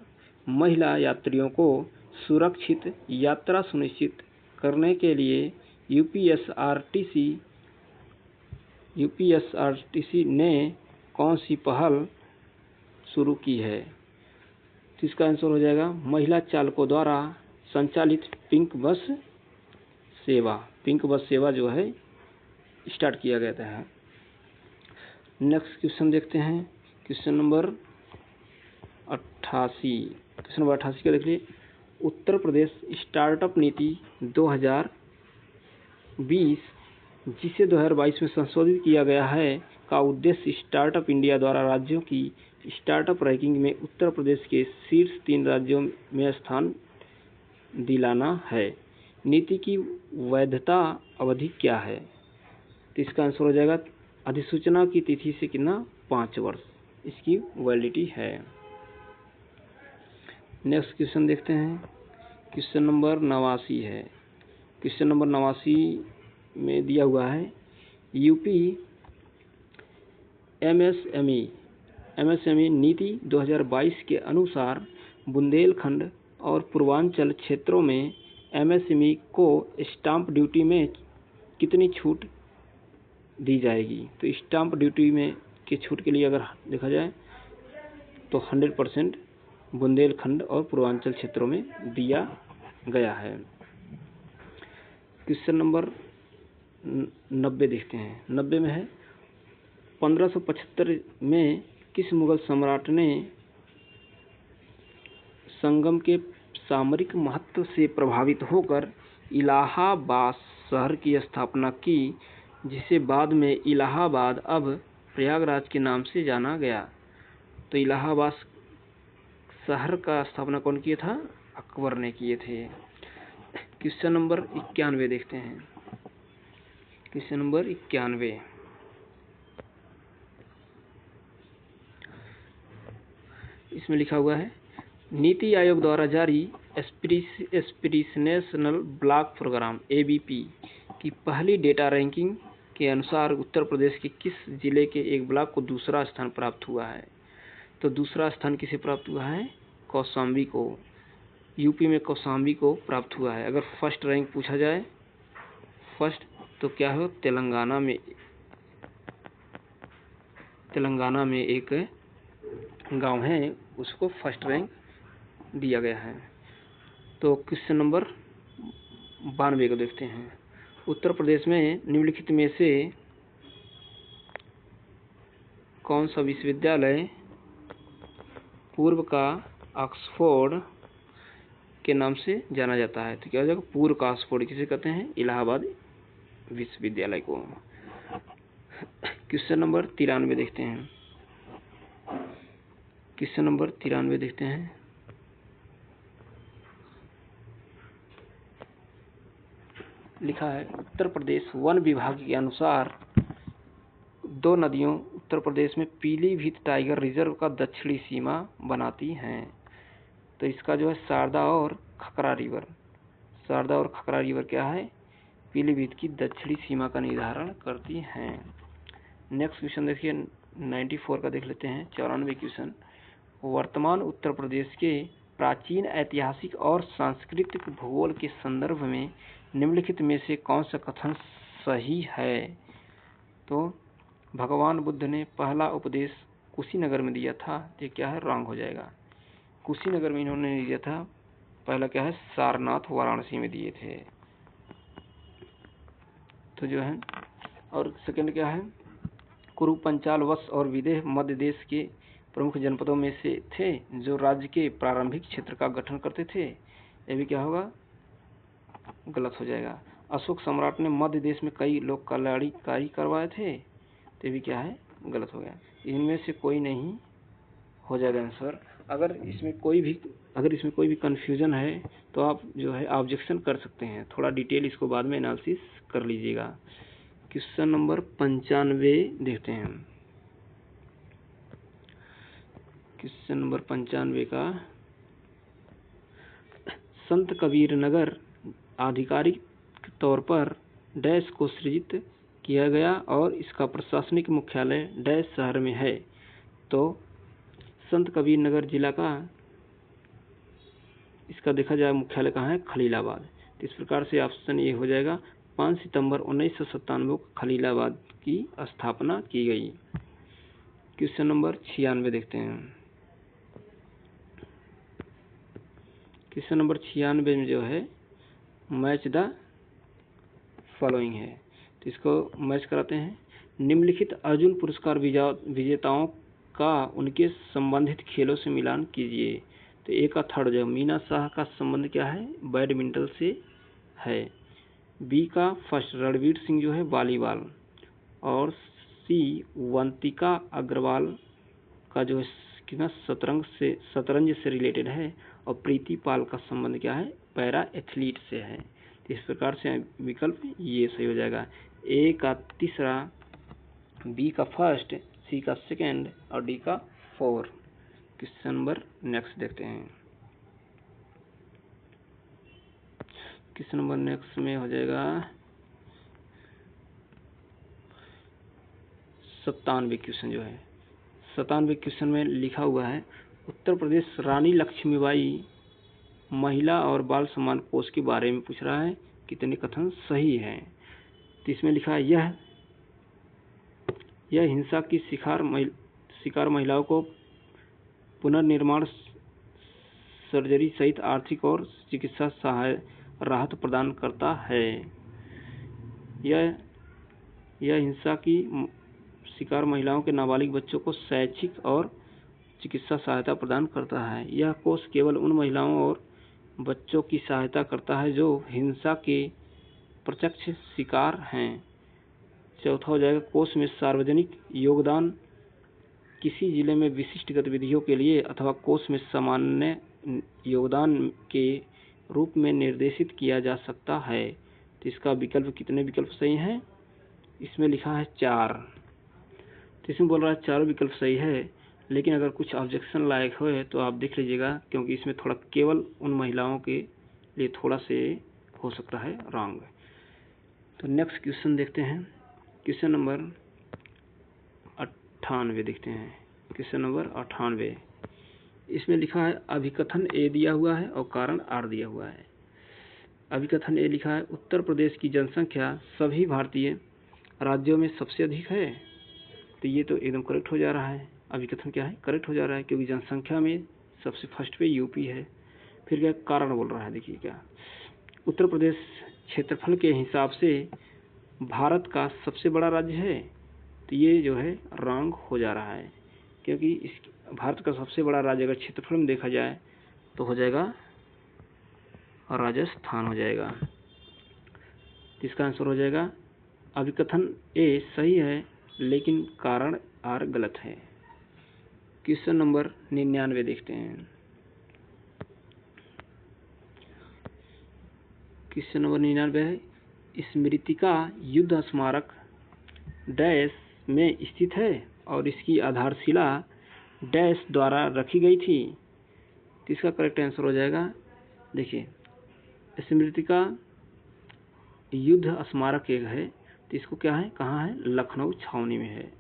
महिला यात्रियों को सुरक्षित यात्रा सुनिश्चित करने के लिए यूपीएसआरटीसी ने कौन सी पहल शुरू की है? तो इसका आंसर हो जाएगा महिला चालकों द्वारा संचालित पिंक बस सेवा जो है स्टार्ट किया गया था। नेक्स्ट क्वेश्चन देखते हैं, क्वेश्चन नंबर 88 का देख लीजिए, उत्तर प्रदेश स्टार्टअप नीति 2020 जिसे 2022 में संशोधित किया गया है का उद्देश्य स्टार्टअप इंडिया द्वारा राज्यों की स्टार्टअप रैंकिंग में उत्तर प्रदेश के शीर्ष 3 राज्यों में स्थान दिलाना है। नीति की वैधता अवधि क्या है? तो इसका आंसर हो जाएगा अधिसूचना की तिथि से कितना 5 वर्ष इसकी वैलिडिटी है। नेक्स्ट क्वेश्चन देखते हैं, क्वेश्चन नंबर 89 है। क्वेश्चन नंबर 89 में दिया हुआ है, यूपी एमएसएमई नीति 2022 के अनुसार बुंदेलखंड और पूर्वांचल क्षेत्रों में एमएसएमई को स्टाम्प ड्यूटी में कितनी छूट दी जाएगी? तो स्टाम्प ड्यूटी में की छूट के लिए अगर देखा जाए तो 100% बुंदेलखंड और पूर्वांचल क्षेत्रों में दिया गया है। क्वेश्चन नंबर 90 देखते हैं। 90 में है, 1575 में किस मुगल सम्राट ने संगम के सामरिक महत्व से प्रभावित होकर इलाहाबाद शहर की स्थापना की, जिसे बाद में इलाहाबाद अब प्रयागराज के नाम से जाना गया? तो इलाहाबाद शहर का स्थापना कौन किया था? अकबर ने किए थे। क्वेश्चन नंबर 91 देखते हैं। क्वेश्चन नंबर 91, इसमें लिखा हुआ है, नीति आयोग द्वारा जारी एस्पिरेशनल ब्लॉक प्रोग्राम ABP की पहली डेटा रैंकिंग के अनुसार उत्तर प्रदेश के किस जिले के एक ब्लॉक को दूसरा स्थान प्राप्त हुआ है? तो दूसरा स्थान किसे प्राप्त हुआ है? कौशाम्बी को। यूपी में कौशाम्बी को प्राप्त हुआ है। अगर फर्स्ट रैंक पूछा जाए फर्स्ट तो क्या हो? तेलंगाना में एक गांव है, उसको फर्स्ट रैंक दिया गया है। तो क्वेश्चन नंबर 92 को देखते हैं। उत्तर प्रदेश में निम्नलिखित में से कौन सा विश्वविद्यालय पूर्व का ऑक्सफोर्ड के नाम से जाना जाता है? तो क्या हो जाएगा? पूर्व का ऑक्सफोर्ड किसे कहते हैं? इलाहाबाद विश्वविद्यालय को। क्वेश्चन नंबर 93 देखते हैं। क्वेश्चन नंबर 93 देखते हैं। लिखा है, उत्तर प्रदेश वन विभाग के अनुसार 2 नदियों उत्तर प्रदेश में पीलीभीत टाइगर रिजर्व का दक्षिणी सीमा बनाती हैं। तो इसका जो है शारदा और खकरा रिवर क्या है? पीलीभीत की दक्षिणी सीमा का निर्धारण करती हैं। नेक्स्ट क्वेश्चन देखिए, 94 का देख लेते हैं। 94 क्वेश्चन, वर्तमान उत्तर प्रदेश के प्राचीन ऐतिहासिक और सांस्कृतिक भूगोल के संदर्भ में निम्नलिखित में से कौन सा कथन सही है? तो भगवान बुद्ध ने पहला उपदेश कुशीनगर में दिया था, ये क्या है? रॉन्ग हो जाएगा। कुशीनगर में इन्होंने नहीं दिया था, पहला क्या है? सारनाथ वाराणसी में दिए थे। तो जो है, और सेकंड क्या है? कुरु, पंचाल, वत्स और विदेह मध्य देश के प्रमुख जनपदों में से थे जो राज्य के प्रारंभिक क्षेत्र का गठन करते थे। ये भी क्या होगा? गलत हो जाएगा। अशोक सम्राट ने मध्य देश में कई लोक कल्याणी कार्य करवाए थे, तो भी क्या है? गलत हो गया। इनमें से कोई नहीं हो जाएगा आंसर। अगर इसमें कोई भी कंफ्यूजन है तो आप जो है ऑब्जेक्शन कर सकते हैं, थोड़ा डिटेल इसको बाद में एनालिसिस कर लीजिएगा। क्वेश्चन नंबर 95 देखते हैं। क्वेश्चन नंबर 95 का, संत कबीर नगर आधिकारिक तौर पर डैश को सृजित किया गया और इसका प्रशासनिक मुख्यालय डैश शहर में है। तो संत कबीर नगर जिला का इसका देखा जाए मुख्यालय कहाँ है, खलीलाबाद। तो इस प्रकार से ऑप्शन ए हो जाएगा। 5 सितंबर 1997 को खलीलाबाद की स्थापना की गई। क्वेश्चन नंबर 96 देखते हैं। क्वेश्चन नंबर 96 में जो है मैच द फॉलोइंग है, तो इसको मैच कराते हैं। निम्नलिखित अर्जुन पुरस्कार विजेताओं का उनके संबंधित खेलों से मिलान कीजिए। तो ए का थर्ड जो मीना शाह का संबंध क्या है, बैडमिंटन से है। बी का फर्स्ट रणवीर सिंह जो है वॉलीबॉल, और सी वंतिका अग्रवाल का जो है शतरंज से रिलेटेड है, और प्रीति पाल का संबंध क्या है, पैरा एथलीट से है। तो इस प्रकार से विकल्प ये सही हो जाएगा। ए का तीसरा, बी का फर्स्ट, सी का सेकेंड और डी का 4। क्वेश्चन नंबर नेक्स्ट देखते हैं। क्वेश्चन नंबर नेक्स्ट में हो जाएगा 97 क्वेश्चन जो है। 97 क्वेश्चन में लिखा हुआ है उत्तर प्रदेश रानी लक्ष्मीबाई महिला और बाल सम्मान कोष के बारे में पूछ रहा है, कितने कथन सही हैं। तो इसमें लिखा है यह हिंसा की शिकार महिलाओं को पुनर्निर्माण, सर्जरी सहित आर्थिक और चिकित्सा राहत प्रदान करता है। यह हिंसा की शिकार महिलाओं के नाबालिग बच्चों को शैक्षिक और चिकित्सा सहायता प्रदान करता है। यह कोष केवल उन महिलाओं और बच्चों की सहायता करता है जो हिंसा के प्रत्यक्ष शिकार हैं। चौथा हो जाएगा कोष में सार्वजनिक योगदान किसी जिले में विशिष्ट गतिविधियों के लिए अथवा कोष में सामान्य योगदान के रूप में निर्देशित किया जा सकता है। तो इसका विकल्प, कितने विकल्प सही हैं, इसमें लिखा है 4। तो इसमें बोल रहा है 4 विकल्प सही है, लेकिन अगर कुछ ऑब्जेक्शन लायक हो तो आप देख लीजिएगा, क्योंकि इसमें थोड़ा केवल उन महिलाओं के लिए थोड़ा से हो सकता है रॉन्ग। तो नेक्स्ट क्वेश्चन देखते हैं। क्वेश्चन नंबर 98 देखते हैं। क्वेश्चन नंबर 98, इसमें लिखा है अभिकथन ए दिया हुआ है और कारण आर दिया हुआ है। अभिकथन ए लिखा है उत्तर प्रदेश की जनसंख्या सभी भारतीय राज्यों में सबसे अधिक है। तो ये तो एकदम करेक्ट हो जा रहा है। अभिकथन क्या है, करेक्ट हो जा रहा है, क्योंकि जनसंख्या में सबसे फर्स्ट पे यूपी है। फिर क्या कारण बोल रहा है, देखिए क्या, उत्तर प्रदेश क्षेत्रफल के हिसाब से भारत का सबसे बड़ा राज्य है। तो ये जो है रॉन्ग हो जा रहा है, क्योंकि इस भारत का सबसे बड़ा राज्य अगर क्षेत्रफल में देखा जाए तो हो जाएगा राजस्थान हो जाएगा। इसका आंसर हो जाएगा अभिकथन ए सही है, लेकिन कारण आर गलत है। क्वेश्चन नंबर 99 देखते हैं। क्वेश्चन नंबर 99 है स्मृतिका युद्ध स्मारक डैश में स्थित है और इसकी आधारशिला डैश द्वारा रखी गई थी। तो इसका करेक्ट आंसर हो जाएगा, देखिए स्मृतिका युद्ध स्मारक एक है, तो इसको क्या है, कहाँ है, लखनऊ छावनी में है।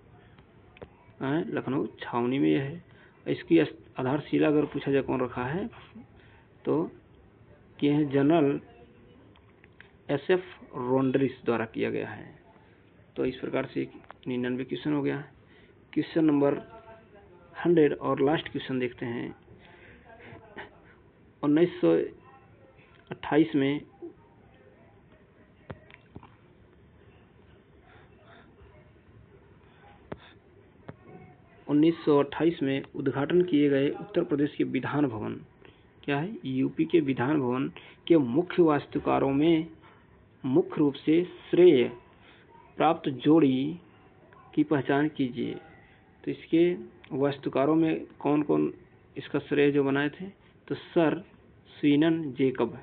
कहाँ है, लखनऊ छावनी में यह है। इसकी आधारशिला अगर पूछा जाए कौन रखा है, तो ये है जनरल SF रोड्रिग्स द्वारा किया गया है। तो इस प्रकार से 99 क्वेश्चन हो गया। क्वेश्चन नंबर 100 और लास्ट क्वेश्चन देखते हैं। 1928 में उद्घाटन किए गए उत्तर प्रदेश के विधान भवन, क्या है, यूपी के विधान भवन के मुख्य वास्तुकारों में मुख्य रूप से श्रेय प्राप्त जोड़ी की पहचान कीजिए। तो इसके वास्तुकारों में कौन कौन इसका श्रेय जो बनाए थे, तो सर स्वीनन जेकब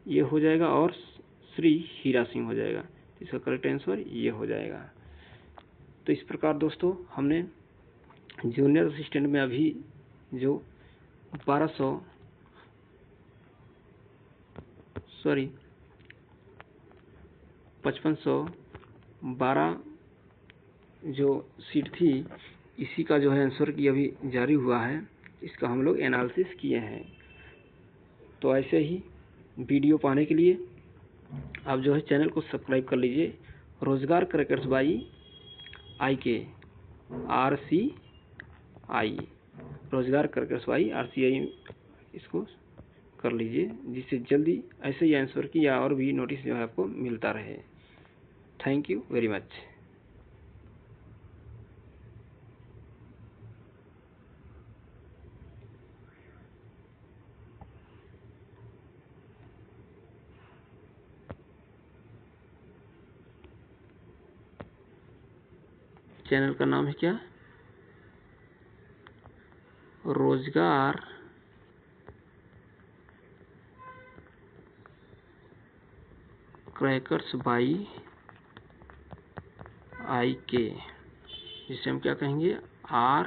ये हो जाएगा, और श्री हीरा सिंह हो जाएगा। तो इसका करेक्ट आंसर ये हो जाएगा। तो इस प्रकार दोस्तों हमने जूनियर असिस्टेंट में अभी जो 5500 12 जो सीट थी इसी का जो है आंसर की अभी जारी हुआ है, इसका हम लोग एनालिसिस किए हैं। तो ऐसे ही वीडियो पाने के लिए आप जो है चैनल को सब्सक्राइब कर लीजिए। रोजगार क्रैकर्स बाई IK RCI, रोजगार क्रैकर्स बाई RCI इसको कर लीजिए, जिससे जल्दी ऐसे ही आंसर की या और भी नोटिस जो है आपको मिलता रहे। Thank you very much. Channel का नाम है क्या? रोजगार क्रैकर्स बाई IK, जिसे हम क्या कहेंगे RCI।